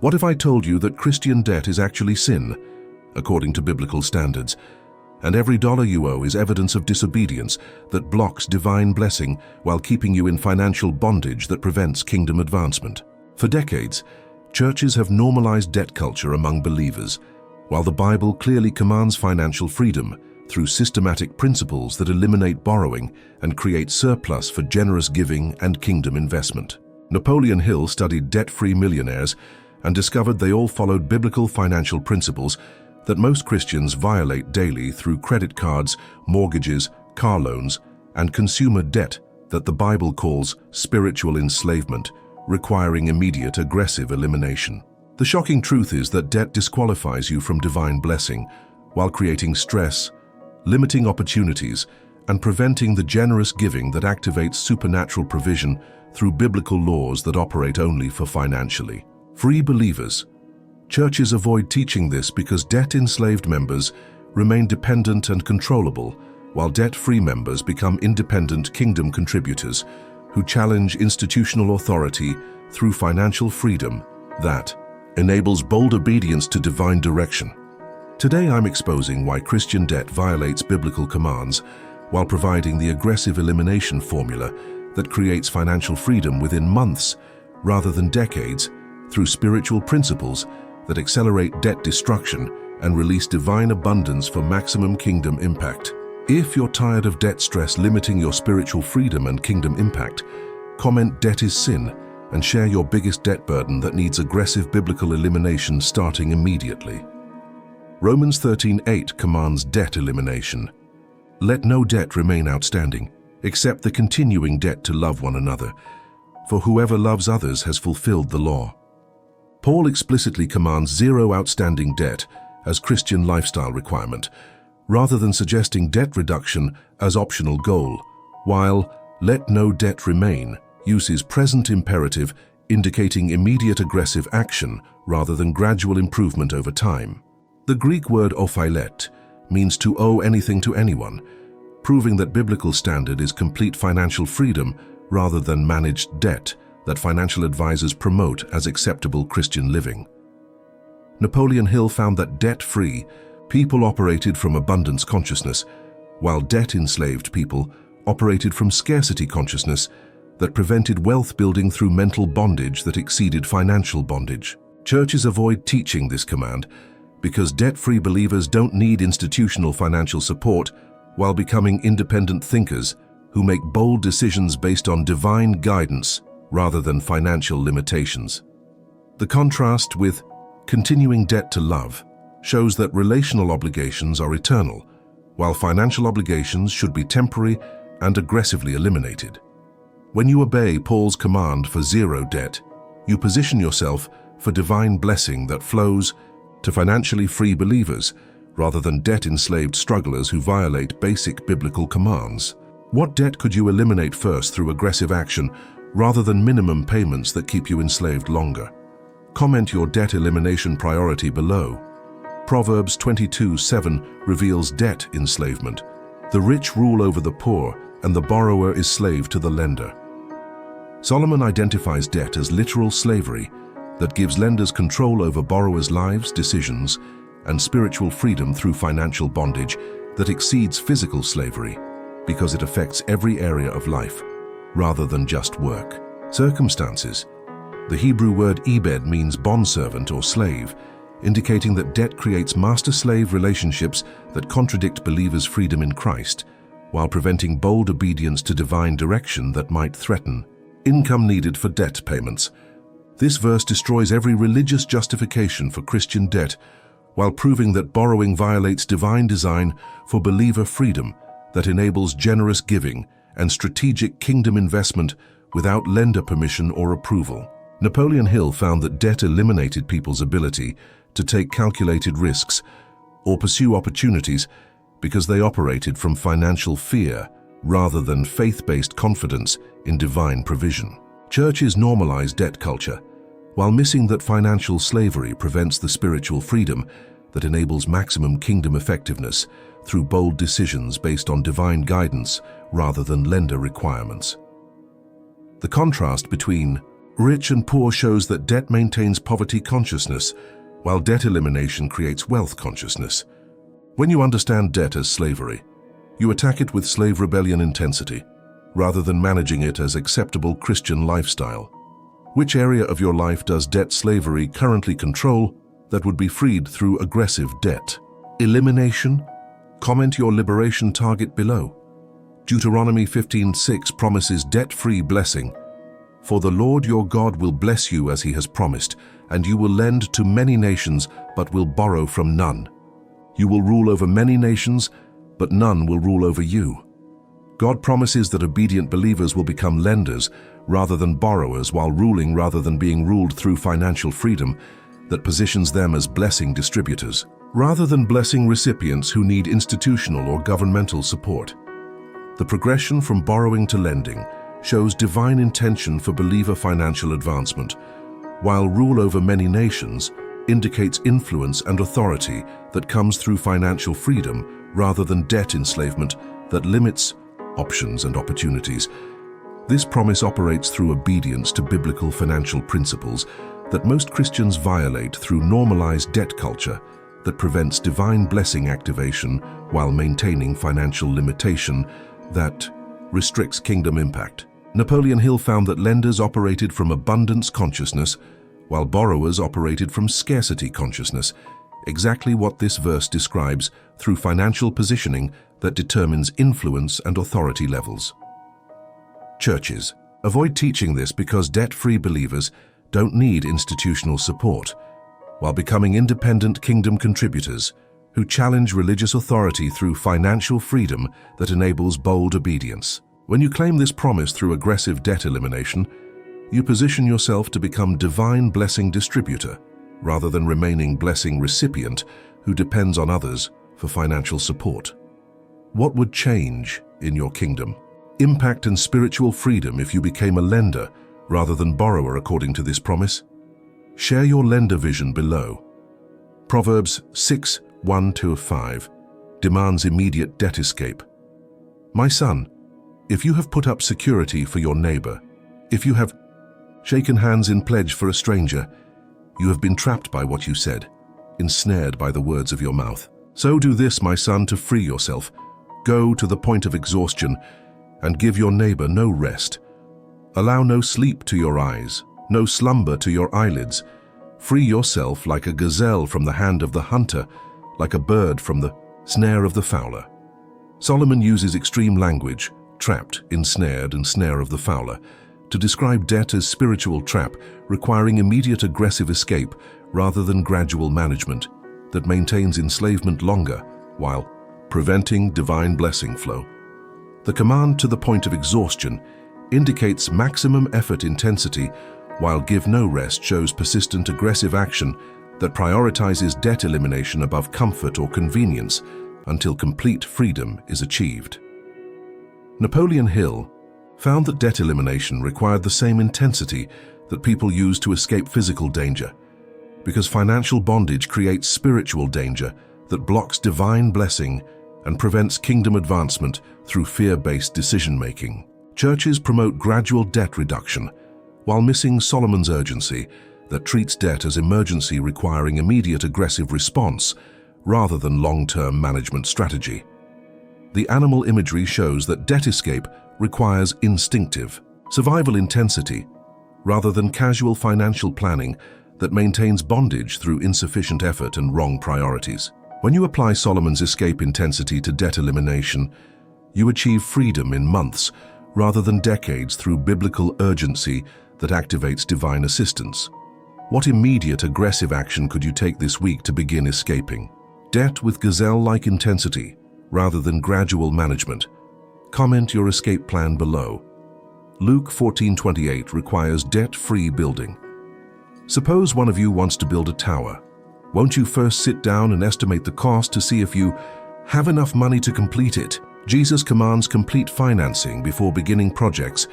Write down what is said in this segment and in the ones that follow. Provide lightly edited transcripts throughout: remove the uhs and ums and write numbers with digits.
What if I told you that Christian debt is actually sin, according to biblical standards, and every dollar you owe is evidence of disobedience that blocks divine blessing while keeping you in financial bondage that prevents kingdom advancement? For decades, churches have normalized debt culture among believers, while the Bible clearly commands financial freedom through systematic principles that eliminate borrowing and create surplus for generous giving and kingdom investment. Napoleon Hill studied debt-free millionaires and discovered they all followed biblical financial principles that most Christians violate daily through credit cards, mortgages, car loans, and consumer debt that the Bible calls spiritual enslavement, requiring immediate aggressive elimination. The shocking truth is that debt disqualifies you from divine blessing while creating stress, limiting opportunities, and preventing the generous giving that activates supernatural provision through biblical laws that operate only for financially free believers. Churches avoid teaching this because debt-enslaved members remain dependent and controllable, while debt-free members become independent kingdom contributors who challenge institutional authority through financial freedom that enables bold obedience to divine direction. Today I'm exposing why Christian debt violates biblical commands while providing the aggressive elimination formula that creates financial freedom within months rather than decades through spiritual principles that accelerate debt destruction and release divine abundance for maximum kingdom impact. If you're tired of debt stress limiting your spiritual freedom and kingdom impact, comment "Debt is sin" and share your biggest debt burden that needs aggressive biblical elimination starting immediately. Romans 13:8 commands debt elimination. Let no debt remain outstanding, except the continuing debt to love one another, for whoever loves others has fulfilled the law. Paul explicitly commands zero outstanding debt as Christian lifestyle requirement, rather than suggesting debt reduction as optional goal, while "let no debt remain" uses present imperative indicating immediate aggressive action rather than gradual improvement over time. The Greek word ophailet means to owe anything to anyone, proving that biblical standard is complete financial freedom rather than managed debt that financial advisors promote as acceptable Christian living. Napoleon Hill found that debt-free people operated from abundance consciousness, while debt-enslaved people operated from scarcity consciousness that prevented wealth building through mental bondage that exceeded financial bondage. Churches avoid teaching this command because debt-free believers don't need institutional financial support while becoming independent thinkers who make bold decisions based on divine guidance rather than financial limitations. The contrast with continuing debt to love shows that relational obligations are eternal, while financial obligations should be temporary and aggressively eliminated. When you obey Paul's command for zero debt, you position yourself for divine blessing that flows to financially free believers rather than debt-enslaved strugglers who violate basic biblical commands. What debt could you eliminate first through aggressive action rather than minimum payments that keep you enslaved longer? Comment your debt elimination priority below. Proverbs 22:7 reveals debt enslavement. The rich rule over the poor, and the borrower is slave to the lender. Solomon identifies debt as literal slavery that gives lenders control over borrowers' lives, decisions, and spiritual freedom through financial bondage that exceeds physical slavery because it affects every area of life, rather than just work. Circumstances. The Hebrew word ebed means bondservant or slave, indicating that debt creates master-slave relationships that contradict believers' freedom in Christ, while preventing bold obedience to divine direction that might threaten income needed for debt payments. This verse destroys every religious justification for Christian debt, while proving that borrowing violates divine design for believer freedom that enables generous giving and strategic kingdom investment without lender permission or approval. Napoleon Hill found that debt eliminated people's ability to take calculated risks or pursue opportunities because they operated from financial fear rather than faith-based confidence in divine provision. Churches normalize debt culture while missing that financial slavery prevents the spiritual freedom that enables maximum kingdom effectiveness through bold decisions based on divine guidance rather than lender requirements. The contrast between Rich and Poor shows that debt maintains poverty consciousness, while debt elimination creates wealth consciousness. When you understand debt as slavery, you attack it with slave rebellion intensity, rather than managing it as acceptable Christian lifestyle. Which area of your life does debt slavery currently control that would be freed through aggressive debt elimination? Comment your liberation target below. Deuteronomy 15:6 promises debt-free blessing. For the Lord your God will bless you as he has promised, and you will lend to many nations, but will borrow from none. You will rule over many nations, but none will rule over you. God promises that obedient believers will become lenders rather than borrowers, while ruling rather than being ruled through financial freedom that positions them as blessing distributors, rather than blessing recipients who need institutional or governmental support. The progression from borrowing to lending shows divine intention for believer financial advancement, while rule over many nations indicates influence and authority that comes through financial freedom rather than debt enslavement that limits options and opportunities. This promise operates through obedience to biblical financial principles that most Christians violate through normalized debt culture that prevents divine blessing activation while maintaining financial limitation that restricts kingdom impact. Napoleon Hill found that lenders operated from abundance consciousness, while borrowers operated from scarcity consciousness, exactly what this verse describes through financial positioning that determines influence and authority levels. Churches, avoid teaching this because debt-free believers don't need institutional support, while becoming independent kingdom contributors who challenge religious authority through financial freedom that enables bold obedience. When you claim this promise through aggressive debt elimination, you position yourself to become divine blessing distributor rather than remaining blessing recipient who depends on others for financial support. What would change in your kingdom? Impact and spiritual freedom if you became a lender rather than borrower according to this promise? Share your lender vision below. Proverbs 6:1-5 demands immediate debt escape. My son, if you have put up security for your neighbor, if you have shaken hands in pledge for a stranger, you have been trapped by what you said, ensnared by the words of your mouth. So do this, my son, to free yourself. Go to the point of exhaustion and give your neighbor no rest. Allow no sleep to your eyes, no slumber to your eyelids. Free yourself like a gazelle from the hand of the hunter, like a bird from the snare of the fowler. Solomon uses extreme language, trapped, ensnared, and snare of the fowler, to describe debt as spiritual trap requiring immediate aggressive escape rather than gradual management that maintains enslavement longer while preventing divine blessing flow. The command to the point of exhaustion indicates maximum effort intensity, while give no rest shows persistent aggressive action that prioritizes debt elimination above comfort or convenience until complete freedom is achieved. Napoleon Hill found that debt elimination required the same intensity that people use to escape physical danger, because financial bondage creates spiritual danger that blocks divine blessing and prevents kingdom advancement through fear-based decision-making. Churches promote gradual debt reduction, while missing Solomon's urgency that treats debt as emergency requiring immediate aggressive response rather than long-term management strategy. The animal imagery shows that debt escape requires instinctive survival intensity rather than casual financial planning that maintains bondage through insufficient effort and wrong priorities. When you apply Solomon's escape intensity to debt elimination, you achieve freedom in months rather than decades through biblical urgency that activates divine assistance. What immediate aggressive action could you take this week to begin escaping debt with gazelle-like intensity rather than gradual management? Comment your escape plan below. Luke 14:28 requires debt-free building. Suppose one of you wants to build a tower. Won't you first sit down and estimate the cost to see if you have enough money to complete it? Jesus commands complete financing before beginning projects,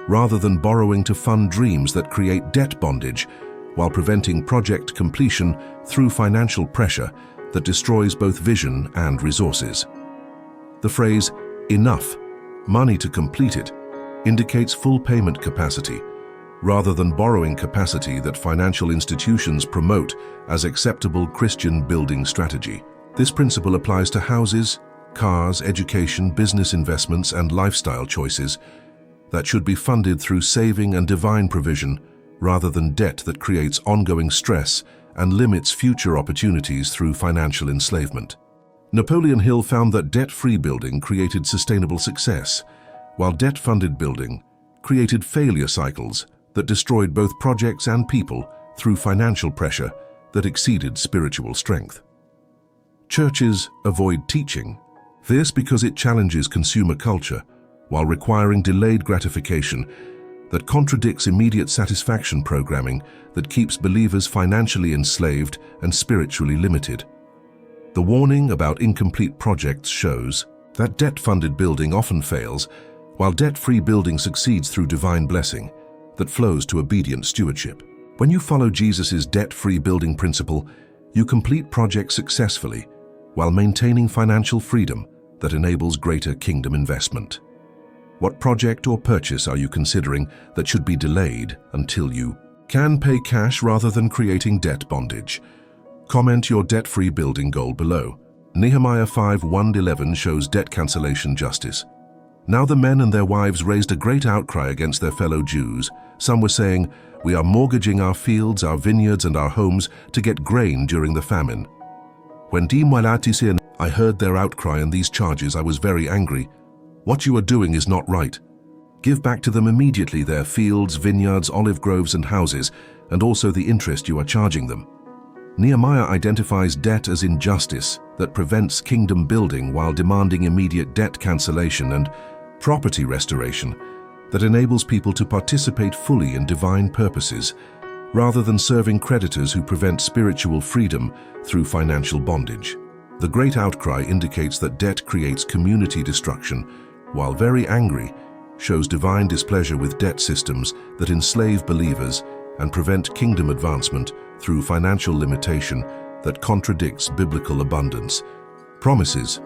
rather than borrowing to fund dreams that create debt bondage, while preventing project completion through financial pressure that destroys both vision and resources. The phrase, "enough money to complete it," indicates full payment capacity, rather than borrowing capacity that financial institutions promote as acceptable Christian building strategy. This principle applies to houses, cars, education, business investments, and lifestyle choices that should be funded through saving and divine provision rather than debt that creates ongoing stress and limits future opportunities through financial enslavement. Napoleon Hill found that debt-free building created sustainable success, while debt-funded building created failure cycles that destroyed both projects and people through financial pressure that exceeded spiritual strength. Churches avoid teaching this because it challenges consumer culture while requiring delayed gratification that contradicts immediate satisfaction programming that keeps believers financially enslaved and spiritually limited. The warning about incomplete projects shows that debt-funded building often fails, while debt-free building succeeds through divine blessing that flows to obedient stewardship. When you follow Jesus' debt-free building principle, you complete projects successfully while maintaining financial freedom that enables greater kingdom investment. What project or purchase are you considering that should be delayed until you can pay cash rather than creating debt bondage? Comment your debt-free building goal below. Nehemiah 5:1-11 shows debt cancellation justice. Now the men and their wives raised a great outcry against their fellow Jews. Some were saying, "We are mortgaging our fields, our vineyards, and our homes to get grain during the famine." When I heard their outcry and these charges, I was very angry. What you are doing is not right. Give back to them immediately their fields, vineyards, olive groves, and houses, and also the interest you are charging them. Nehemiah identifies debt as injustice that prevents kingdom building while demanding immediate debt cancellation and property restoration that enables people to participate fully in divine purposes, rather than serving creditors who prevent spiritual freedom through financial bondage. The great outcry indicates that debt creates community destruction, while very angry shows divine displeasure with debt systems that enslave believers and prevent kingdom advancement through financial limitation that contradicts biblical abundance. Promises.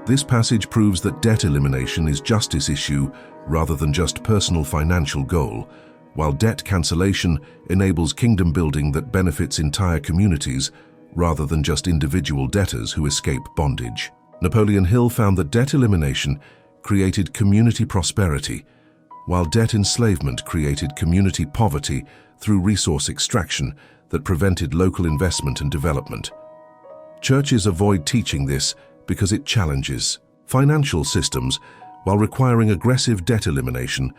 This passage proves that debt elimination is justice issue rather than just personal financial goal, while debt cancellation enables kingdom building that benefits entire communities rather than just individual debtors who escape bondage. Napoleon Hill found that debt elimination created community prosperity, while debt enslavement created community poverty through resource extraction that prevented local investment and development. Churches avoid teaching this because it challenges financial systems while requiring aggressive debt elimination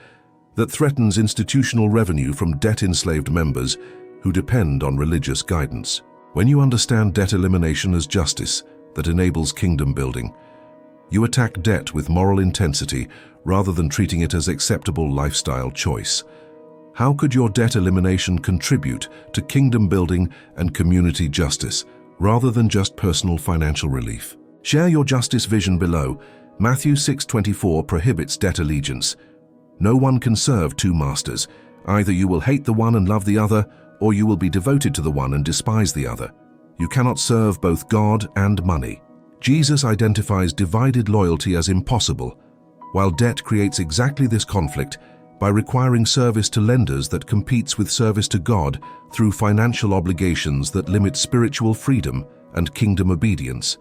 that threatens institutional revenue from debt-enslaved members who depend on religious guidance. When you understand debt elimination as justice that enables kingdom building, you attack debt with moral intensity rather than treating it as acceptable lifestyle choice. How could your debt elimination contribute to kingdom building and community justice rather than just personal financial relief? Share your justice vision below. Matthew 6:24 prohibits debt allegiance. No one can serve two masters. Either you will hate the one and love the other, or you will be devoted to the one and despise the other. You cannot serve both God and money. Jesus identifies divided loyalty as impossible, while debt creates exactly this conflict by requiring service to lenders that competes with service to God through financial obligations that limit spiritual freedom and kingdom obedience.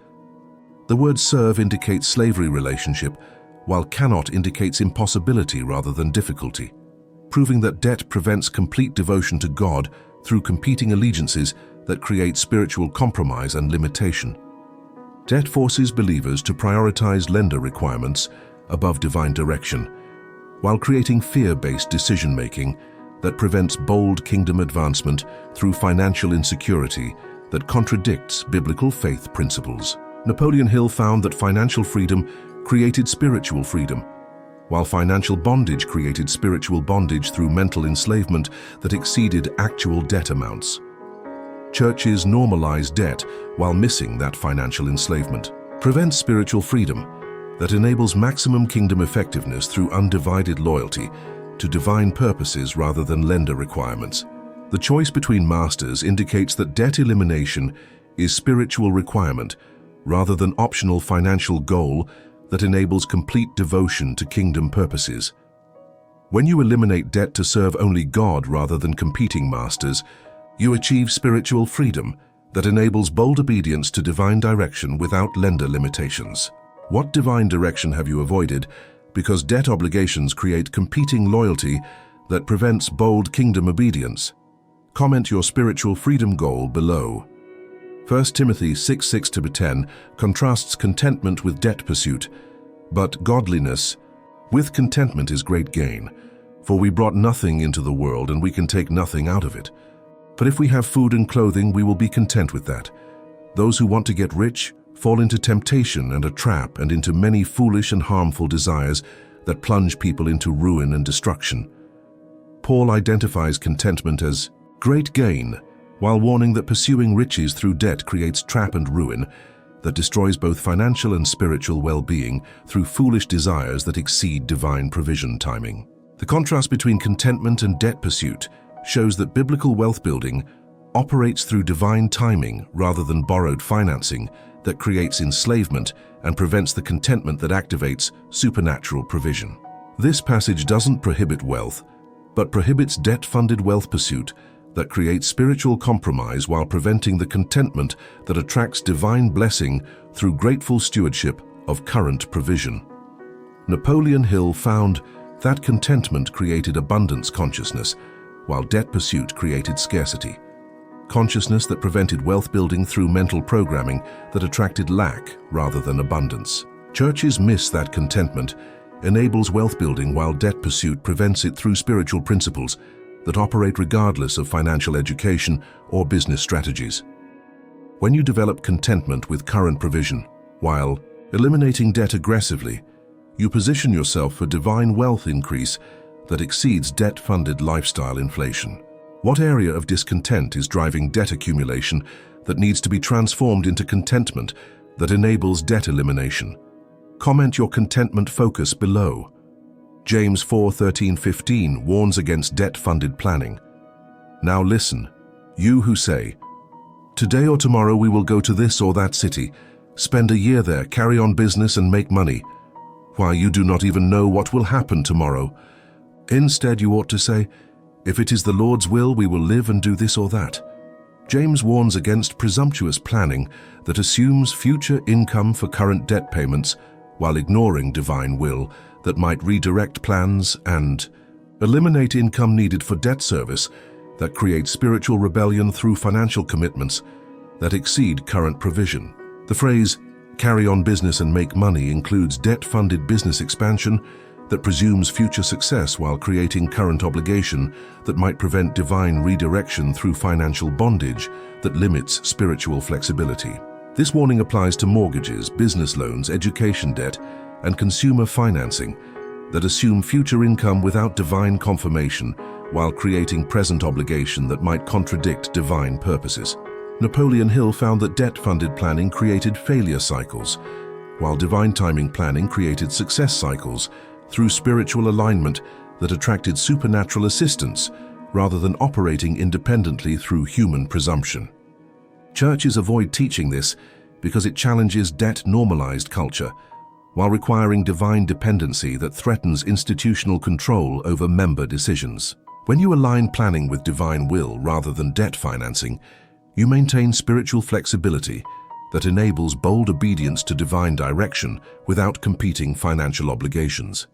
The word serve indicates slavery relationship, while cannot indicates impossibility rather than difficulty, proving that debt prevents complete devotion to God through competing allegiances that create spiritual compromise and limitation. Debt forces believers to prioritize lender requirements above divine direction, while creating fear-based decision-making that prevents bold kingdom advancement through financial insecurity that contradicts biblical faith principles. Napoleon Hill found that financial freedom created spiritual freedom, while financial bondage created spiritual bondage through mental enslavement that exceeded actual debt amounts. Churches normalize debt while missing that financial enslavement, prevents spiritual freedom that enables maximum kingdom effectiveness through undivided loyalty to divine purposes rather than lender requirements. The choice between masters indicates that debt elimination is spiritual requirement rather than optional financial goal that enables complete devotion to kingdom purposes. When you eliminate debt to serve only God rather than competing masters, you achieve spiritual freedom that enables bold obedience to divine direction without lender limitations. What divine direction have you avoided because debt obligations create competing loyalty that prevents bold kingdom obedience? Comment your spiritual freedom goal below. 1 Timothy 6:6-10 contrasts contentment with debt pursuit, but godliness with contentment is great gain. For we brought nothing into the world, and we can take nothing out of it. But if we have food and clothing, we will be content with that. Those who want to get rich fall into temptation and a trap and into many foolish and harmful desires that plunge people into ruin and destruction. Paul identifies contentment as great gain, while warning that pursuing riches through debt creates trap and ruin that destroys both financial and spiritual well-being through foolish desires that exceed divine provision timing. The contrast between contentment and debt pursuit shows that biblical wealth building operates through divine timing rather than borrowed financing that creates enslavement and prevents the contentment that activates supernatural provision. This passage doesn't prohibit wealth, but prohibits debt-funded wealth pursuit that creates spiritual compromise while preventing the contentment that attracts divine blessing through grateful stewardship of current provision. Napoleon Hill found that contentment created abundance consciousness, while debt pursuit created scarcity. Consciousness that prevented wealth building through mental programming that attracted lack rather than abundance. Churches miss that contentment enables wealth building while debt pursuit prevents it through spiritual principles that operate regardless of financial education or business strategies. When you develop contentment with current provision, while eliminating debt aggressively, you position yourself for divine wealth increase that exceeds debt-funded lifestyle inflation. What area of discontent is driving debt accumulation that needs to be transformed into contentment that enables debt elimination? Comment your contentment focus below. James 4:13-15 warns against debt-funded planning. Now listen, you who say, "Today or tomorrow we will go to this or that city, spend a year there, carry on business and make money," why you do not even know what will happen tomorrow. Instead, you ought to say, "If it is the Lord's will, we will live and do this or that." James warns against presumptuous planning that assumes future income for current debt payments while ignoring divine will that might redirect plans and eliminate income needed for debt service that creates spiritual rebellion through financial commitments that exceed current provision. The phrase, "carry on business and make money," includes debt-funded business expansion that presumes future success while creating current obligation that might prevent divine redirection through financial bondage that limits spiritual flexibility. This warning applies to mortgages, business loans, education debt, and consumer financing that assume future income without divine confirmation while creating present obligation that might contradict divine purposes. Napoleon Hill found that debt-funded planning created failure cycles, while divine timing planning created success cycles through spiritual alignment that attracted supernatural assistance rather than operating independently through human presumption. Churches avoid teaching this because it challenges debt-normalized culture, while requiring divine dependency that threatens institutional control over member decisions. When you align planning with divine will rather than debt financing, you maintain spiritual flexibility that enables bold obedience to divine direction without competing financial obligations.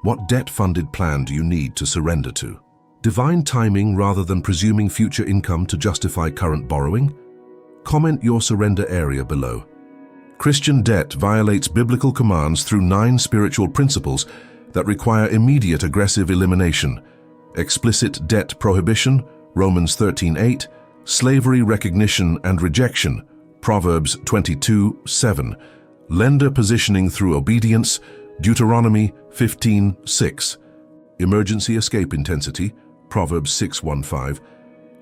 What debt-funded plan do you need to surrender to? Divine timing rather than presuming future income to justify current borrowing? Comment your surrender area below. Christian debt violates biblical commands through 9 spiritual principles that require immediate aggressive elimination. Explicit debt prohibition, Romans 13:8, slavery recognition and rejection, Proverbs 22:7, lender positioning through obedience, Deuteronomy 15:6, emergency escape intensity, Proverbs 6:1-5,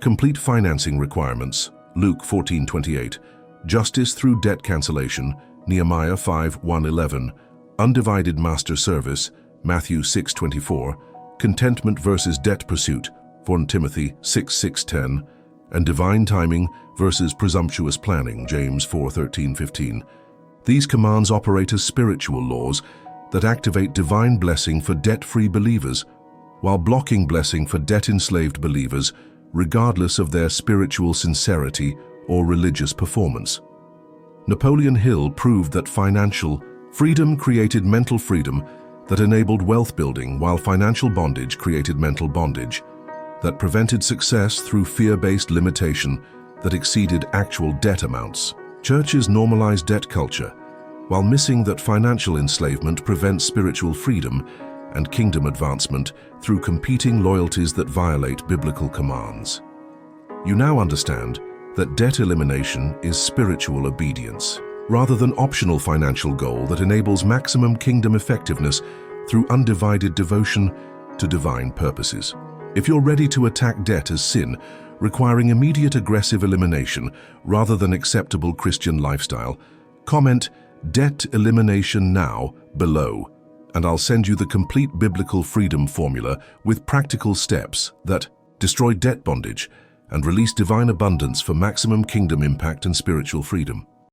complete financing requirements, Luke 14:28, justice through debt cancellation, Nehemiah 5:1-11, undivided master service, Matthew 6:24, contentment versus debt pursuit, 1 Timothy 6:10, and divine timing versus presumptuous planning, James 4:13-15. These commands operate as spiritual laws that activate divine blessing for debt-free believers while blocking blessing for debt-enslaved believers, regardless of their spiritual sincerity or religious performance. Napoleon Hill proved that financial freedom created mental freedom that enabled wealth building, while financial bondage created mental bondage that prevented success through fear-based limitation that exceeded actual debt amounts. Churches normalize debt culture, while missing that financial enslavement prevents spiritual freedom and kingdom advancement through competing loyalties that violate biblical commands. You now understand that debt elimination is spiritual obedience, rather than optional financial goal that enables maximum kingdom effectiveness through undivided devotion to divine purposes. If you're ready to attack debt as sin, requiring immediate aggressive elimination rather than acceptable Christian lifestyle, comment "Debt Elimination Now" below, and I'll send you the complete biblical freedom formula with practical steps that destroy debt bondage and release divine abundance for maximum kingdom impact and spiritual freedom.